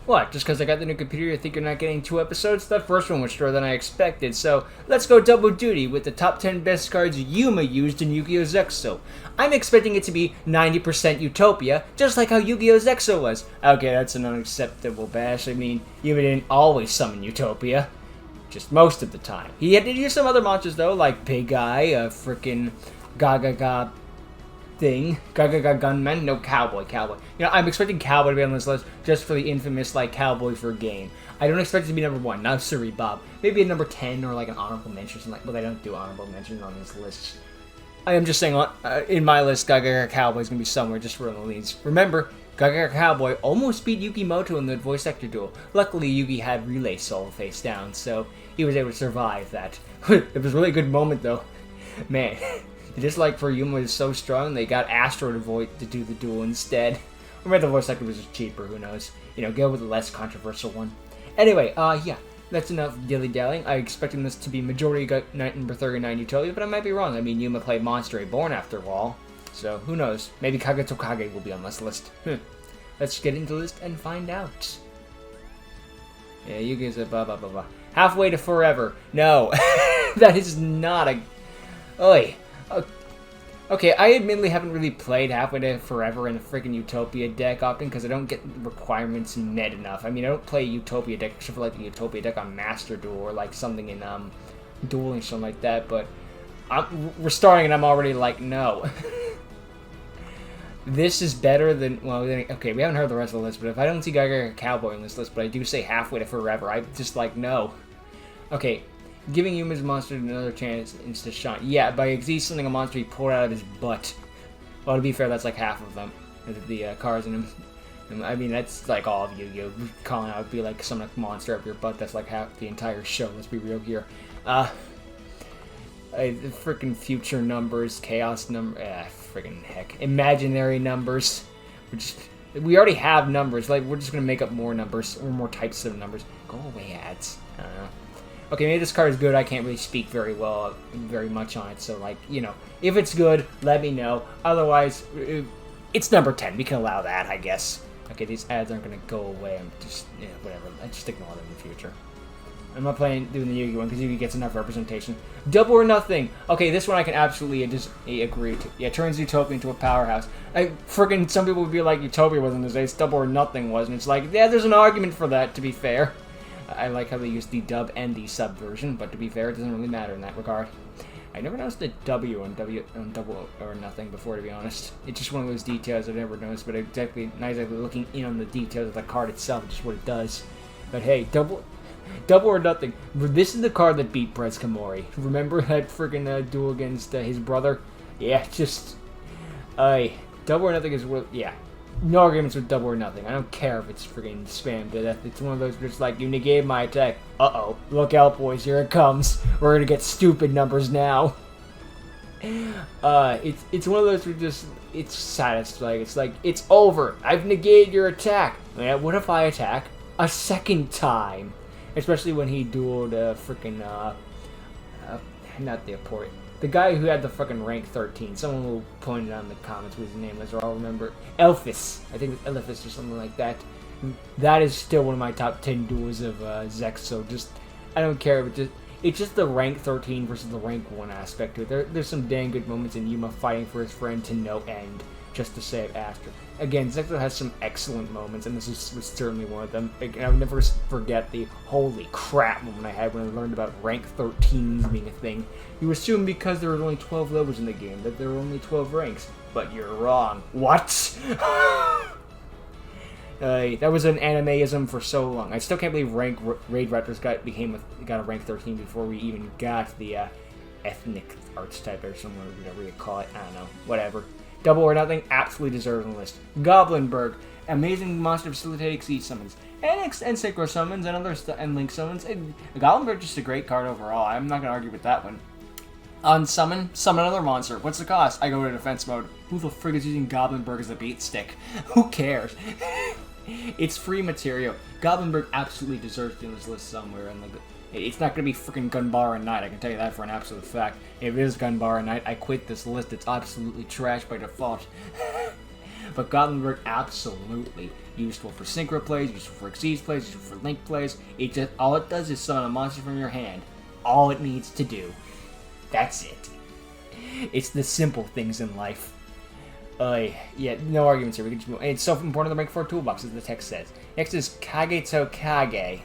What, just because I got the new computer you think you're not getting 2 episodes? That first one was shorter than I expected, so let's go double duty with the top 10 best cards Yuma used in Yu-Gi-Oh! Zexo. I'm expecting it to be 90% Utopia, just like how Yu-Gi-Oh! Zexo was. Okay, that's an unacceptable bash. I mean, Yuma didn't always summon Utopia. Just most of the time. He had to use some other monsters though, like Big Eye, a frickin' Gaga thing. Gaga Gunman? No, Cowboy. You know, I'm expecting Cowboy to be on this list just for the infamous, like, Cowboy for game. I don't expect it to be number 1, not Suri Bob. Maybe a number 10 or like an honorable mention or something. Well, they don't do honorable mentions on these lists. I am just saying, in my list, Gaga Cowboy is going to be somewhere just for the leads. Remember, Gaga Cowboy almost beat Yukimoto in the voice actor duel. Luckily, Yugi had Relay Soul face down, so he was able to survive that. It was a really good moment, though. Man, just like for Yuma is so strong, they got Astro to do the duel instead. Or maybe the voice actor was just cheaper, who knows. You know, go with the less controversial one. Anyway, yeah, that's enough dilly-dallying. I'm expecting this to be majority number 39 Utopia, but I might be wrong. I mean, Yuma played Monster Reborn after all. So, who knows? Maybe Kagetokage will be on this list. Let's get into the list and find out. Yeah, Yugi's a blah blah blah blah. Halfway to forever. No, that is not a... Oi. Okay, I admittedly haven't really played Halfway to Forever in the freaking Utopia deck often because I don't get the requirements met enough. I mean, I don't play Utopia deck except for like the Utopia deck on Master Duel or like something in Dueling, something like that, but we're starting and I'm already like, no. This is better than, well, okay, we haven't heard the rest of the list, but if I don't see Gaga Cowboy on this list, but I do say Halfway to Forever, I just like, no. Okay, giving Yuma's monster another chance to shine. Yeah, by exceeding a monster he pulled out of his butt. Well, to be fair, that's like half of them. The cards in him. I mean, that's like all of Yu-Gi-Oh! Calling out would be like some monster up your butt. That's like half the entire show, let's be real here. Freaking future numbers, chaos number, freaking heck. Imaginary numbers. We already have numbers, like, we're just gonna make up more numbers, or more types of numbers. Go away, ads. I don't know. Okay, maybe this card is good. I can't really speak very much on it. So, like, you know, if it's good, let me know. Otherwise, it's number 10. We can allow that, I guess. Okay, these ads aren't going to go away. I'm just, yeah, whatever. I just ignore them in the future. I'm not doing the Yu-Gi one because Yu-Gi gets enough representation. Double or Nothing. Okay, this one I can absolutely agree to. Yeah, turns Utopia into a powerhouse. Some people would be like, Utopia wasn't as ace, Double or Nothing was. And it's like, yeah, there's an argument for that, to be fair. I like how they use the dub and the sub version, but to be fair, it doesn't really matter in that regard. I never noticed the W on Double or Nothing before, to be honest. It's just one of those details I've never noticed, but not exactly looking in on the details of the card itself, just what it does. But hey, Double or Nothing. This is the card that beat Brez Kamori. Remember that friggin' duel against his brother? Yeah, just... Double or Nothing is what... Yeah. No arguments with Double or Nothing. I don't care if it's friggin' spammed to death. It's one of those just like, you negate my attack. Uh-oh. Look out, boys. Here it comes. We're gonna get stupid numbers now. It's one of those where just... It's satisfying. It's like, it's over. I've negated your attack. Yeah, what if I attack a second time? Especially when he dueled frickin' not the Apport. The guy who had the fucking rank 13. Someone will point it out in the comments what his name is, or I'll remember. Elphis. I think it's Elphis or something like that. That is still one of my top 10 duels of Zex, so just, I don't care. It's just the rank 13 versus the rank 1 aspect to it. There's some dang good moments in Yuma fighting for his friend to no end, just to save Astro. Again, Zexo has some excellent moments, and this was certainly one of them. I'll never forget the holy crap moment I had when I learned about rank 13s being a thing. You assume because there were only 12 levels in the game that there were only 12 ranks, but you're wrong. What? That was an animeism for so long. I still can't believe Raid Raptors got a rank 13 before we even got the ethnic arts type or something, whatever you call it. I don't know. Whatever. Double or Nothing absolutely deserves the list. Goblinberg, amazing monster facilitating siege summons, and synchro summons and and link summons. Goblinberg just a great card overall. I'm not gonna argue with that one. On summon another monster. What's the cost? I go to defense mode. Who the frig is using Goblinberg as a beat stick? Who cares? It's free material. Goblinberg absolutely deserves to be on this list somewhere. And it's not going to be freaking Gunbara Knight, I can tell you that for an absolute fact. If it is Gunbara Knight, I quit this list. It's absolutely trash by default. But Gothenburg, absolutely useful for synchro plays, useful for Xyz plays, useful for link plays. All it does is summon a monster from your hand. All it needs to do. That's it. It's the simple things in life. Yeah, no arguments here. We can just move. And it's self-important in the rank 4 toolbox, as the text says. Next is Kageto Kage.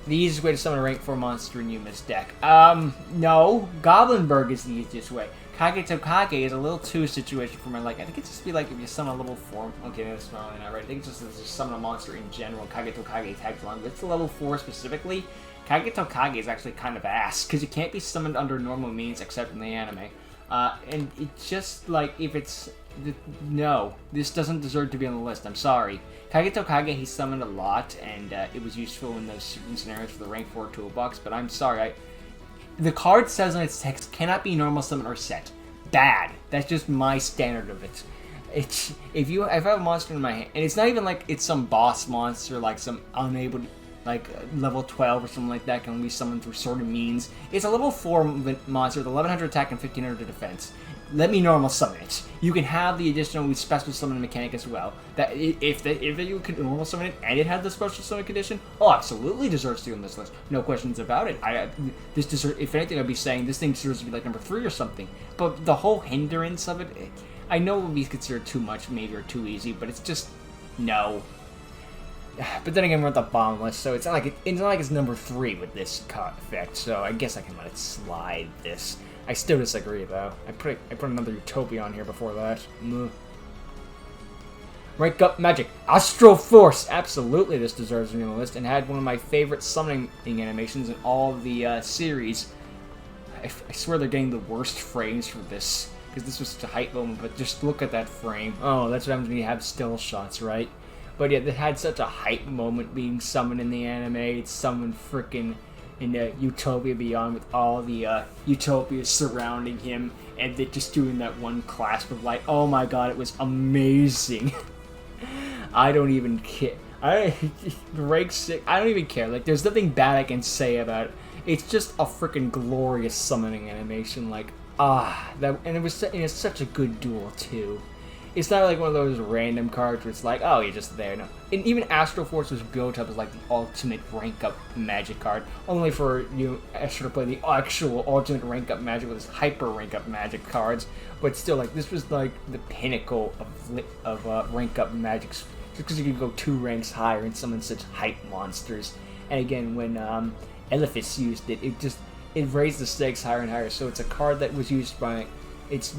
The easiest way to summon a rank 4 monster in Yuma's deck. No. Goblinburg is the easiest way. Kageto Kage is a little too situation for my liking. I think it's just be like if you summon a level 4. Okay, that's probably not right. I think it's just summon a monster in general. Kageto Kage tags along. But it's a level 4 specifically. Kageto Kage is actually kind of ass, because it can't be summoned under normal means except in the anime. And it's just like, if it's... No, this doesn't deserve to be on the list. I'm sorry. Kageto Kage, he summoned a lot, and it was useful in those certain scenarios for the rank 4 toolbox, but I'm sorry. The card says on its text, cannot be normal summon or set. Bad. That's just my standard of it. If I have a monster in my hand, and it's not even like it's some boss monster, like some unable... like level 12 or something like that, can be summoned through sort of means. It's a level 4 monster with 1100 attack and 1500 defense. Let me normal summon it. You can have the additional special summon mechanic as well. That if you could normal summon it and it had the special summon condition, absolutely deserves to be on this list. No questions about it. This deserves. If anything, I'd be saying this thing deserves to be like number 3 or something. But the whole hindrance of it, I know it would be considered too much, maybe, or too easy, but it's just no. But then again, we're at the bottom list, so it's not like it's number 3 with this effect. So I guess I can let it slide. This I still disagree though. I put another Utopia on here before that. Rank up magic, Astral Force. Absolutely, this deserves to be on the list, and had one of my favorite summoning animations in all of the series. I swear they're getting the worst frames for this, because this was such a hype moment. But just look at that frame. Oh, that's what happens when you have still shots, right? But yeah, it had such a hype moment being summoned in the anime. It's summoned frickin' in Utopia Beyond with all the Utopias surrounding him, and they're just doing that one clasp of light. Oh my god, it was amazing. I don't even care. Rank 6, I don't even care. Like, there's nothing bad I can say about it. It's just a frickin' glorious summoning animation. Like, and it's such a good duel too. It's not like one of those random cards where it's like, oh, you're just there. No. And even Astral Force was built up as like the ultimate rank up magic card, only for Astro to play the actual ultimate rank up magic with his hyper rank up magic cards. But still, like, this was like the pinnacle of rank up magic, just because you could go 2 ranks higher and summon such hype monsters. And again, when Elephas used it, it raised the stakes higher and higher. So it's a card that was used by. He's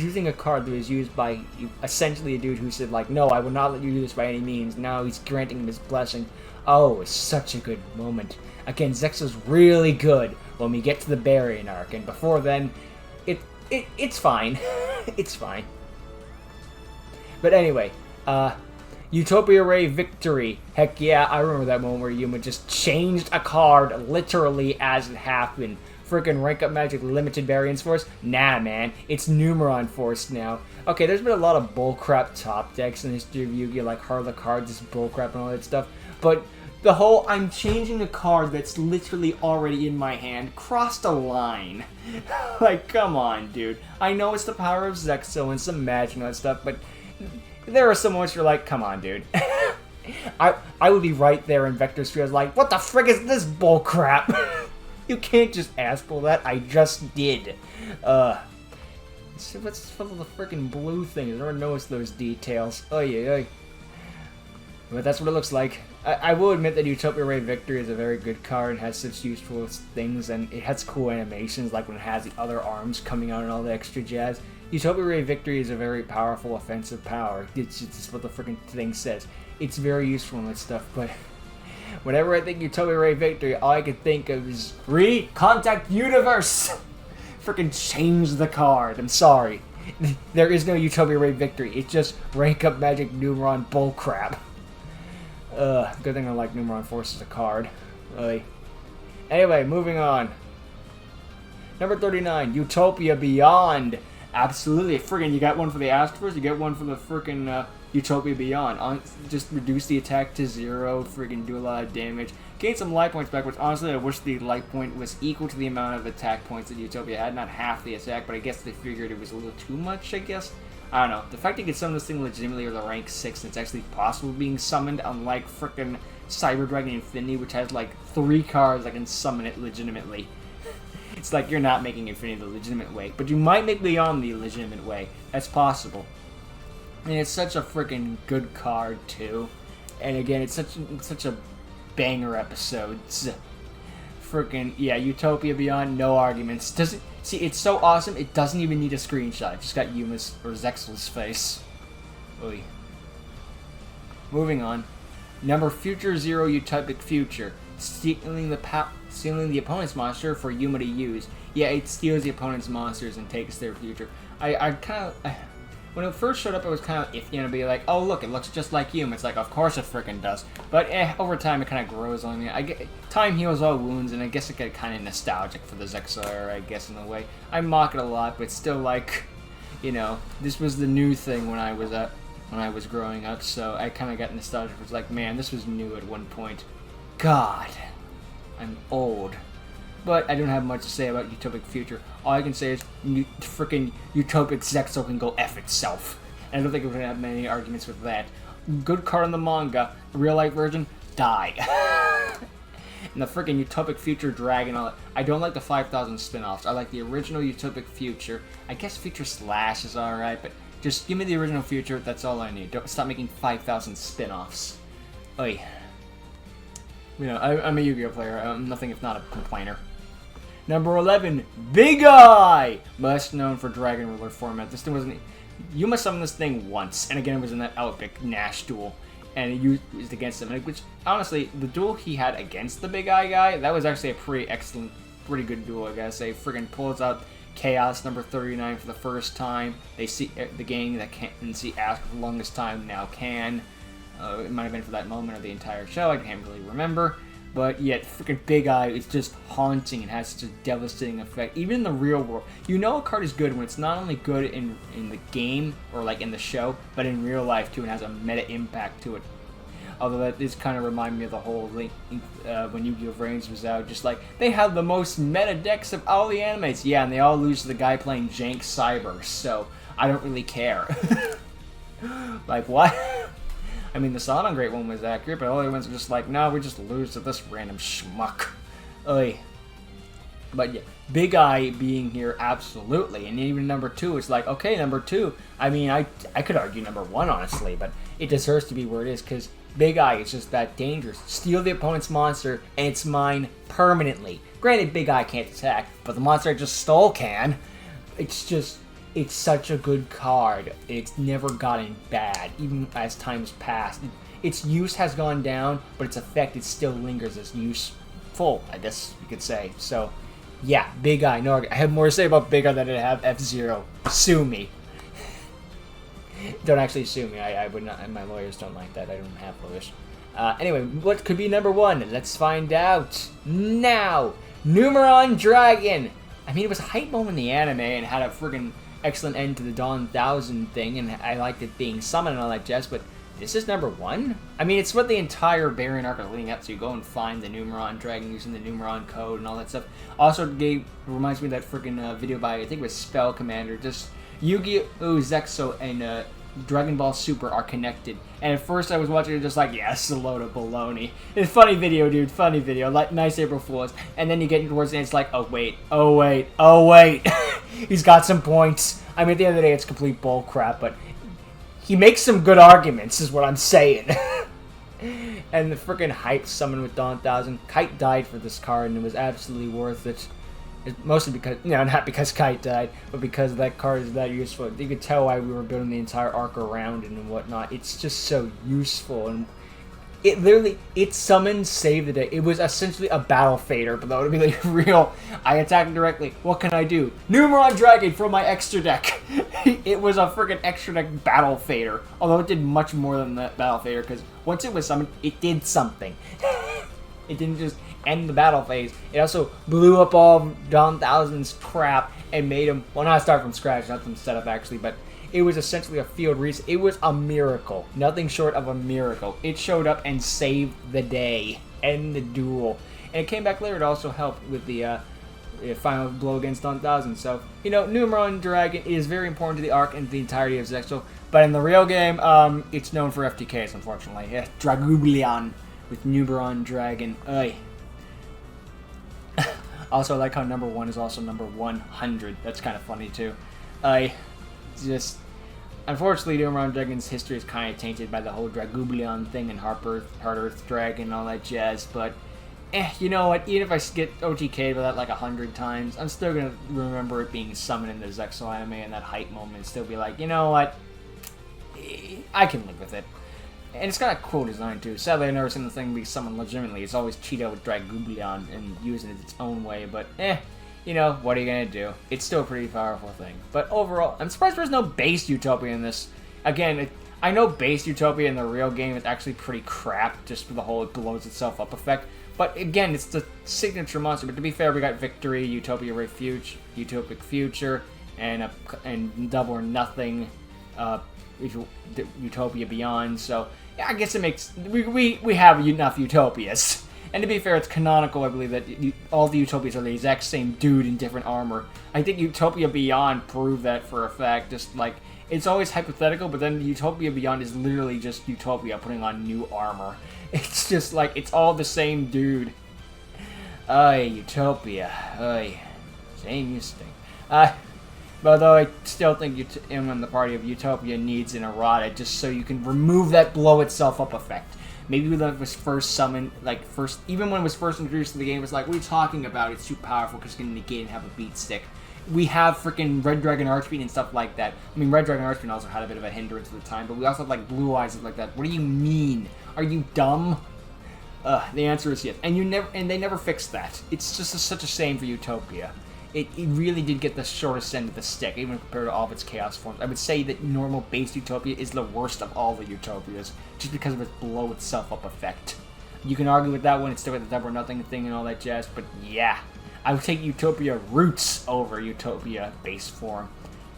using a card that was used by essentially a dude who said, like, no, I will not let you do this by any means. Now he's granting him his blessing. Oh, it's such a good moment. Again, Zexo's really good when we get to the Barian arc, and before then, it's fine. It's fine. But anyway, Utopia Ray Victory. Heck yeah, I remember that moment where Yuma just changed a card literally as it happened. Freaking rank up magic limited variance force? Nah, man. It's Numeron Force now. Okay, there's been a lot of bullcrap top decks in the history of Yu-Gi-Oh! Like Harla cards, this bullcrap and all that stuff. But the whole I'm changing a card that's literally already in my hand crossed a line. Like, come on, dude. I know it's the power of Zexo and some magic and all that stuff, but there are some moments you're like, come on, dude. I would be right there in Vector's Field like, what the frick is this bullcrap? You can't just ask for that. I just did. What's full of the freaking blue thing? I never noticed those details. Oh yeah. But that's what it looks like. I will admit that Utopia Ray Victory is a very good card and has such useful things, and it has cool animations, like when it has the other arms coming out and all the extra jazz. Utopia Ray Victory is a very powerful offensive power. It's just what the freaking thing says. It's very useful in that stuff, but whenever I think Utopia Ray Victory, all I can think of is Contact Universe! Freaking change the card. I'm sorry. There is no Utopia Ray Victory. It's just rank up magic Numeron bullcrap. Good thing I like Numeron Force as a card. Anyway, moving on. Number 39, Utopia Beyond. Absolutely. Friggin', you got one for the Astroverse, you get one for the frickin' Utopia Beyond. Just reduce the attack to 0, friggin' do a lot of damage. Gain some life points back, which honestly I wish the life point was equal to the amount of attack points that Utopia had. Not half the attack, but I guess they figured it was a little too much, I guess. I don't know. The fact that you can summon this thing legitimately with a rank 6 and it's actually possible being summoned, unlike frickin' Cyber Dragon Infinity, which has like 3 cards that can summon it legitimately. It's like you're not making Infinity the legitimate way, but you might make Leon the legitimate way. That's possible. And it's such a freaking good card too. And again, it's such a banger episode. Freaking yeah, Utopia Beyond, no arguments. Doesn't see it's so awesome. It doesn't even need a screenshot. It just got Yuma's or Zexel's face. Oy. Moving on. Number Future Zero Utopic Future. Stealing the opponent's monster for Yuma to use. Yeah, it steals the opponent's monsters and takes their future. When it first showed up, I was kind of iffy and be like, oh look, it looks just like Yuma. It's like, of course it freaking does. But over time, it kind of grows on me. Time heals all wounds, and I guess it got kind of nostalgic for the Zexel era, I guess, in a way. I mock it a lot, but still, like, you know, this was the new thing when I was growing up, so I kind of got nostalgic. It was like, man, this was new at one point. God, I'm old. But I don't have much to say about Utopic Future. All I can say is freaking Utopic Zexel can go F itself. And I don't think we're going to have many arguments with that. Good card in the manga. The real-life version, die. And the freaking Utopic Future Dragon, I don't like the 5,000 spin-offs. I like the original Utopic Future. I guess Future Slash is alright, but just give me the original Future. That's all I need. Don't stop making 5,000 spin-offs. Oy. You know, I'm a Yu-Gi-Oh player. I'm nothing if not a complainer. Number 11, Big Eye! Best known for Dragon Ruler format. This thing wasn't... Yuma summoned this thing once, and again it was in that epic Nash duel, and he used against him. Which, honestly, the duel he had against the Big Eye guy, that was actually a pretty good duel, I gotta say. Friggin' pulls out Chaos number 39 for the first time. They see the gang that can't see Ask for the longest time now can. It might have been for that moment of the entire show, I can't really remember. But yet, freaking Big Eye is just haunting and has such a devastating effect. Even in the real world, you know a card is good when it's not only good in the game or like in the show, but in real life too, and has a meta impact to it. Although that is kind of remind me of the whole link when Yu-Gi-Oh! Rants was out. Just like they have the most meta decks of all the animes, yeah, and they all lose to the guy playing Jank Cyber. So I don't really care. Like what? I mean, the Solomon Great one was accurate, but all the other ones are just like, no, we just lose to this random schmuck. Oy. But yeah, Big Eye being here, absolutely. And even number 2, it's like, okay, number 2. I mean, I could argue number 1, honestly, but it deserves to be where it is, because Big Eye is just that dangerous. Steal the opponent's monster, and it's mine permanently. Granted, Big Eye can't attack, but the monster I just stole can. It's such a good card. It's never gotten bad, even as time's passed. Its use has gone down, but its effect it still lingers as useful, I guess you could say. So, yeah, Big Eye. No, I have more to say about Big Eye than I have F-Zero. Sue me. Don't actually sue me. I would not. My lawyers don't like that. I don't have lawyers. Anyway, what could be number 1? Let's find out now. Numeron Dragon. I mean, it was a hype moment in the anime and had a friggin' excellent end to the Dawn 1000 thing, and I liked it being summoned and all that jazz, but this is number 1? I mean, it's what the entire Baron arc is leading up to. You go and find the Numeron Dragon using the Numeron code and all that stuff. Also, reminds me of that freaking video by, I think it was Spell Commander, just Yu-Gi-Oh! Zexo and Dragon Ball Super are connected. And at first I was watching it just like, yeah, it's a load of baloney. It's a funny video, dude, funny video. Like, nice April Fool's. And then you get towards the end, it's like, oh wait. He's got some points. I mean, at the end of the day, it's complete bull crap, but he makes some good arguments, is what I'm saying. And the freaking hype summon with Dawn 1000. Kite died for this card, and it was absolutely worth it. Mostly because, you know, not because Kite died, but because that card is that useful. You could tell why we were building the entire arc around it and whatnot. It's just so useful, and it literally, it summoned Save the Day. It was essentially a battle fader, but that would be like real. I attack directly. What can I do? Numeron Dragon from my extra deck. It was a freaking extra deck battle fader. Although it did much more than that battle fader, because once it was summoned, it did something. It didn't just end the battle phase. It also blew up all Dawn 1000's crap and made him, well, not start from scratch, not from setup actually, but it was essentially a field reset. It was a miracle. Nothing short of a miracle. It showed up and saved the day. End the duel. And it came back later to also help with the final blow against 1000. So, you know, Numeron Dragon is very important to the arc and the entirety of Zexal. But in the real game, it's known for FTKs, unfortunately. Yeah, Dragublion with Numeron Dragon. Ugh. Also, I like how number 1 is also number 100. That's kind of funny, too. Just... Unfortunately, Numeron Dragon's history is kind of tainted by the whole Dragublion thing and Heart Earth Dragon and all that jazz, but... you know what? Even if I get OTK'd by that like 100 times, I'm still going to remember it being summoned in the Zexal anime and that hype moment and still be like, you know what? I can live with it. And it's got a cool design, too. Sadly, I've never seen the thing be summoned legitimately. It's always cheat out with Dragublion and using it its own way, but you know, what are you going to do? It's still a pretty powerful thing. But overall, I'm surprised there's no base Utopia in this. Again, I know base Utopia in the real game is actually pretty crap, just for the whole it blows itself up effect. But again, it's the signature monster. But to be fair, we got Victory, Utopia Refuge, Utopic Future, and Double or Nothing, Utopia Beyond. So yeah, I guess it makes we have enough Utopias. And to be fair, it's canonical, I believe, that all the Utopias are the exact same dude in different armor. I think Utopia Beyond proved that for a fact. Just like it's always hypothetical, but then Utopia Beyond is literally just Utopia putting on new armor. It's just like, it's all the same dude. Utopia. Same thing. But although I still think him and the party of Utopia needs an errata just so you can remove that blow itself up effect. Maybe when it was first summoned, even when it was first introduced to the game, it was like, what are you talking about? It's too powerful because it's going to negate and have a beat stick. We have freaking Red Dragon Archfiend and stuff like that. I mean, Red Dragon Archfiend also had a bit of a hindrance at the time, but we also have, like, Blue Eyes and like that. What do you mean? Are you dumb? The answer is yes. And they never fixed that. It's just such a shame for Utopia. It really did get the shortest end of the stick, even compared to all of its Chaos forms. I would say that normal base Utopia is the worst of all the Utopias, just because of its blow itself up effect. You can argue with that one, it's still got the Double or Nothing thing and all that jazz, but yeah. I would take Utopia Roots over Utopia base form.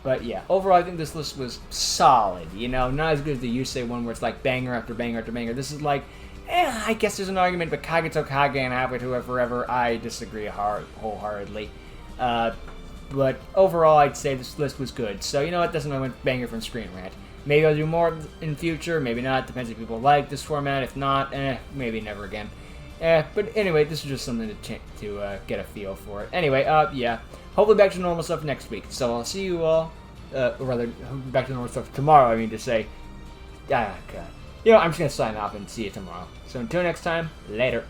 But yeah, overall I think this list was solid, you know, not as good as the Yusei one where it's like banger after banger after banger. This is like, I guess there's an argument, but Kageto Kage and Happy to Forever, I disagree wholeheartedly. But overall, I'd say this list was good. So, you know what? That's another banger from Screen Rant. Maybe I'll do more in future. Maybe not. Depends if people like this format. If not, maybe never again. But anyway, this is just something to get a feel for it. Anyway, yeah. Hopefully back to normal stuff next week. So I'll see you all, or rather, back to normal stuff tomorrow, I mean to say. God. You know, I'm just going to sign off and see you tomorrow. So until next time, later.